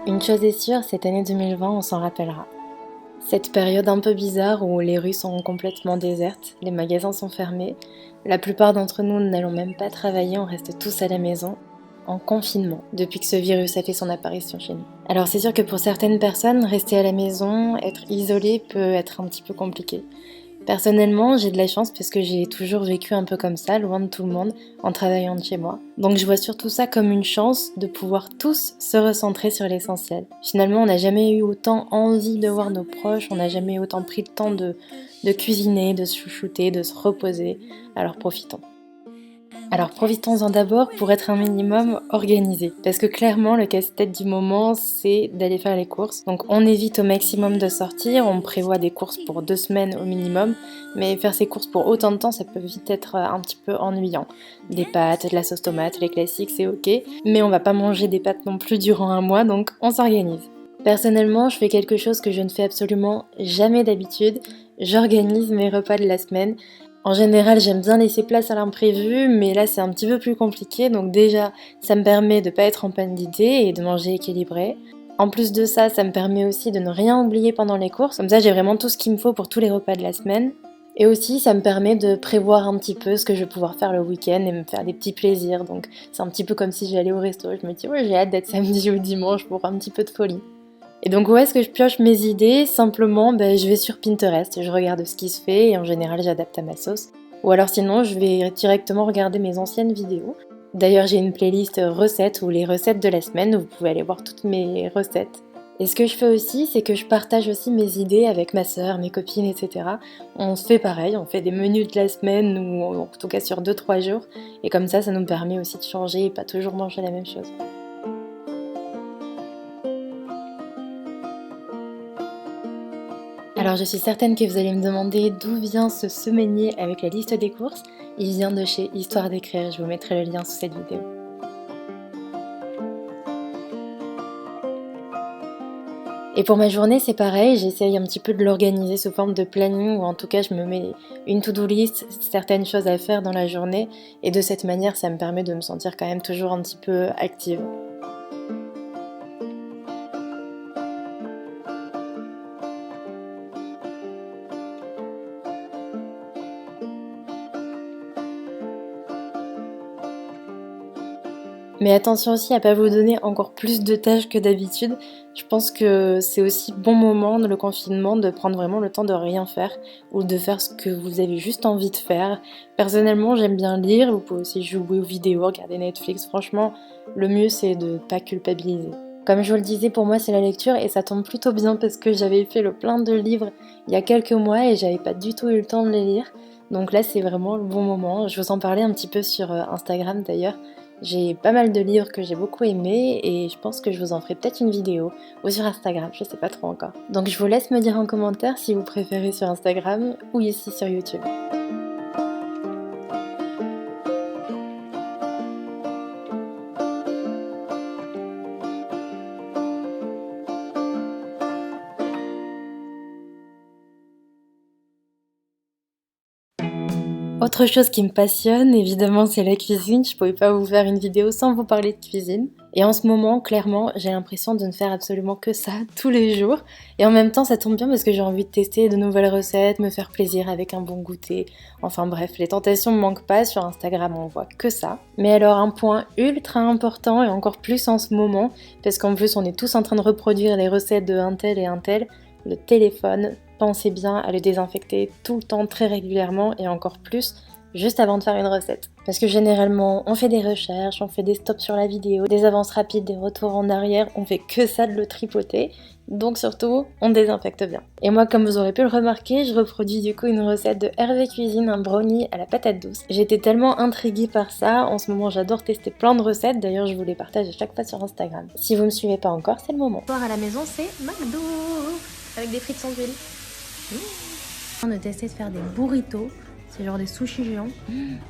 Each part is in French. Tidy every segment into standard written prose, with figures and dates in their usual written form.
Une chose est sûre, cette année 2020, on s'en rappellera. Cette période un peu bizarre où les rues sont complètement désertes, les magasins sont fermés, la plupart d'entre nous n'allons même pas travailler, on reste tous à la maison, en confinement, depuis que ce virus a fait son apparition chez nous. Alors c'est sûr que pour certaines personnes, rester à la maison, être isolé peut être un petit peu compliqué. Personnellement, j'ai de la chance parce que j'ai toujours vécu un peu comme ça, loin de tout le monde, en travaillant de chez moi. Donc je vois surtout ça comme une chance de pouvoir tous se recentrer sur l'essentiel. Finalement, on n'a jamais eu autant envie de voir nos proches, on n'a jamais autant pris le temps de cuisiner, de se chouchouter, de se reposer. Alors profitons. Alors profitons-en d'abord pour être un minimum organisé. Parce que clairement, le casse-tête du moment, c'est d'aller faire les courses. Donc on évite au maximum de sortir, on prévoit des courses pour 2 semaines au minimum. Mais faire ces courses pour autant de temps, ça peut vite être un petit peu ennuyant. Des pâtes, de la sauce tomate, les classiques, c'est ok. Mais on va pas manger des pâtes non plus durant un mois, donc on s'organise. Personnellement, je fais quelque chose que je ne fais absolument jamais d'habitude. J'organise mes repas de la semaine. En général, j'aime bien laisser place à l'imprévu, mais là c'est un petit peu plus compliqué, donc déjà ça me permet de ne pas être en panne d'idées et de manger équilibré. En plus de ça, ça me permet aussi de ne rien oublier pendant les courses, comme ça j'ai vraiment tout ce qu'il me faut pour tous les repas de la semaine. Et aussi ça me permet de prévoir un petit peu ce que je vais pouvoir faire le week-end et me faire des petits plaisirs, donc c'est un petit peu comme si j'allais au resto, je me dis ouais j'ai hâte d'être samedi ou dimanche pour un petit peu de folie. Et donc où est-ce que je pioche mes idées? Simplement, je vais sur Pinterest, je regarde ce qui se fait et en général j'adapte à ma sauce. Ou alors sinon, je vais directement regarder mes anciennes vidéos. D'ailleurs, j'ai une playlist recettes ou les recettes de la semaine où vous pouvez aller voir toutes mes recettes. Et ce que je fais aussi, c'est que je partage aussi mes idées avec ma sœur, mes copines, etc. On se fait pareil, on fait des menus de la semaine ou en tout cas sur 2-3 jours. Et comme ça nous permet aussi de changer et pas toujours manger la même chose. Alors je suis certaine que vous allez me demander d'où vient ce semainier avec la liste des courses. Il vient de chez Histoire d'écrire, je vous mettrai le lien sous cette vidéo. Et pour ma journée c'est pareil, j'essaye un petit peu de l'organiser sous forme de planning ou en tout cas je me mets une to-do list, certaines choses à faire dans la journée et de cette manière ça me permet de me sentir quand même toujours un petit peu active. Mais attention aussi à pas vous donner encore plus de tâches que d'habitude. Je pense que c'est aussi bon moment dans le confinement de prendre vraiment le temps de rien faire ou de faire ce que vous avez juste envie de faire. Personnellement, j'aime bien lire, vous pouvez aussi jouer aux vidéos, regarder Netflix. Franchement, le mieux c'est de pas culpabiliser. Comme je vous le disais, pour moi c'est la lecture et ça tombe plutôt bien parce que j'avais fait le plein de livres il y a quelques mois et j'avais pas du tout eu le temps de les lire. Donc là c'est vraiment le bon moment. Je vous en parlais un petit peu sur Instagram d'ailleurs. J'ai pas mal de livres que j'ai beaucoup aimés et je pense que je vous en ferai peut-être une vidéo ou sur Instagram, je sais pas trop encore. Donc je vous laisse me dire en commentaire si vous préférez sur Instagram ou ici sur YouTube. Autre chose qui me passionne, évidemment, c'est la cuisine. Je pouvais pas vous faire une vidéo sans vous parler de cuisine. Et en ce moment, clairement, j'ai l'impression de ne faire absolument que ça tous les jours. Et en même temps, ça tombe bien parce que j'ai envie de tester de nouvelles recettes, me faire plaisir avec un bon goûter. Enfin bref, les tentations me manquent pas. Sur Instagram, on voit que ça. Mais alors, un point ultra important et encore plus en ce moment, parce qu'en plus, on est tous en train de reproduire les recettes de un tel et un tel, le téléphone. Pensez bien à le désinfecter tout le temps, très régulièrement et encore plus juste avant de faire une recette. Parce que généralement, on fait des recherches, on fait des stops sur la vidéo, des avances rapides, des retours en arrière, on fait que ça de le tripoter. Donc surtout, on désinfecte bien. Et moi, comme vous aurez pu le remarquer, je reproduis du coup une recette de Hervé Cuisine, un brownie à la patate douce. J'étais tellement intriguée par ça, en ce moment j'adore tester plein de recettes, d'ailleurs je vous les partage à chaque fois sur Instagram. Si vous me suivez pas encore, c'est le moment. Ce soir à la maison, c'est McDo avec des frites sans huile. On a testé de faire des burritos, c'est genre des sushis géants.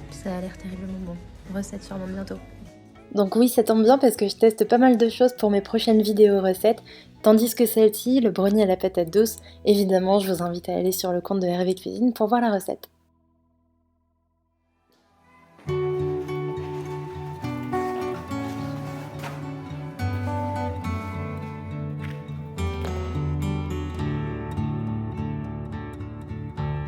Ça a l'air terriblement bon. Recette sûrement bientôt. Donc oui, ça tombe bien parce que je teste pas mal de choses pour mes prochaines vidéos recettes, tandis que celle-ci, le brownie à la patate douce, évidemment, je vous invite à aller sur le compte de Hervé Cuisine pour voir la recette.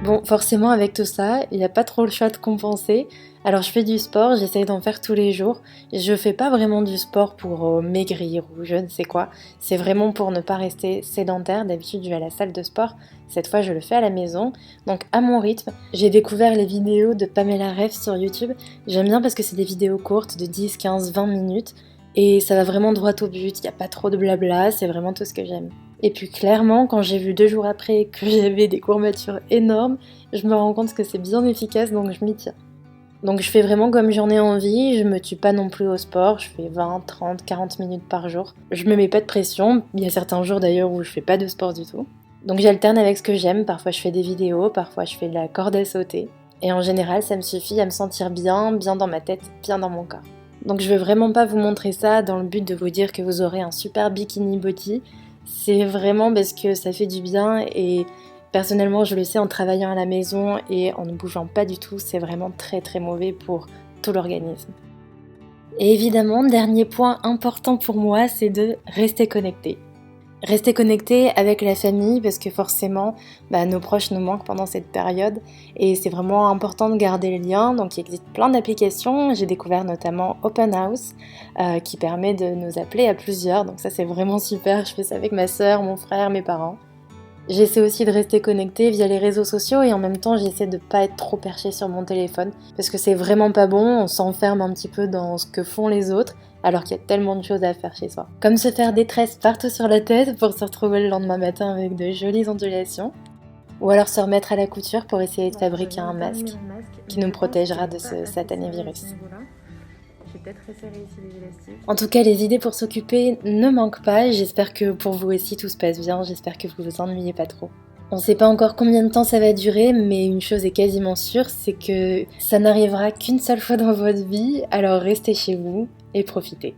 Bon, forcément avec tout ça, il n'y a pas trop le choix de compenser. Alors je fais du sport, j'essaye d'en faire tous les jours. Je fais pas vraiment du sport pour maigrir ou je ne sais quoi. C'est vraiment pour ne pas rester sédentaire. D'habitude je vais à la salle de sport. Cette fois je le fais à la maison. Donc à mon rythme. J'ai découvert les vidéos de Pamela Reif sur YouTube. J'aime bien parce que c'est des vidéos courtes de 10, 15, 20 minutes. Et ça va vraiment droit au but. Il n'y a pas trop de blabla. C'est vraiment tout ce que j'aime. Et puis clairement, quand j'ai vu 2 jours après que j'avais des courbatures énormes, je me rends compte que c'est bien efficace, donc je m'y tiens. Donc je fais vraiment comme j'en ai envie, je me tue pas non plus au sport, je fais 20, 30, 40 minutes par jour. Je me mets pas de pression, il y a certains jours d'ailleurs où je fais pas de sport du tout. Donc j'alterne avec ce que j'aime, parfois je fais des vidéos, parfois je fais de la corde à sauter. Et en général, ça me suffit à me sentir bien, bien dans ma tête, bien dans mon corps. Donc je veux vraiment pas vous montrer ça dans le but de vous dire que vous aurez un super bikini body. C'est vraiment parce que ça fait du bien et personnellement je le sais en travaillant à la maison et en ne bougeant pas du tout, c'est vraiment très très mauvais pour tout l'organisme. Et évidemment, dernier point important pour moi, c'est de rester connecté. Rester connecté avec la famille parce que forcément nos proches nous manquent pendant cette période et c'est vraiment important de garder les liens. Donc il existe plein d'applications, j'ai découvert notamment Open House qui permet de nous appeler à plusieurs, donc ça c'est vraiment super, je fais ça avec ma soeur, mon frère, mes parents. J'essaie aussi de rester connectée via les réseaux sociaux et en même temps j'essaie de pas être trop perchée sur mon téléphone parce que c'est vraiment pas bon, on s'enferme un petit peu dans ce que font les autres alors qu'il y a tellement de choses à faire chez soi. Comme se faire des tresses partout sur la tête pour se retrouver le lendemain matin avec de jolies ondulations. Ou alors se remettre à la couture pour essayer de fabriquer un masque qui nous protégera de ce satané virus. En tout cas, les idées pour s'occuper ne manquent pas et j'espère que pour vous aussi tout se passe bien, j'espère que vous vous ennuyez pas trop. On sait pas encore combien de temps ça va durer, mais une chose est quasiment sûre, c'est que ça n'arrivera qu'une seule fois dans votre vie, alors restez chez vous et profitez.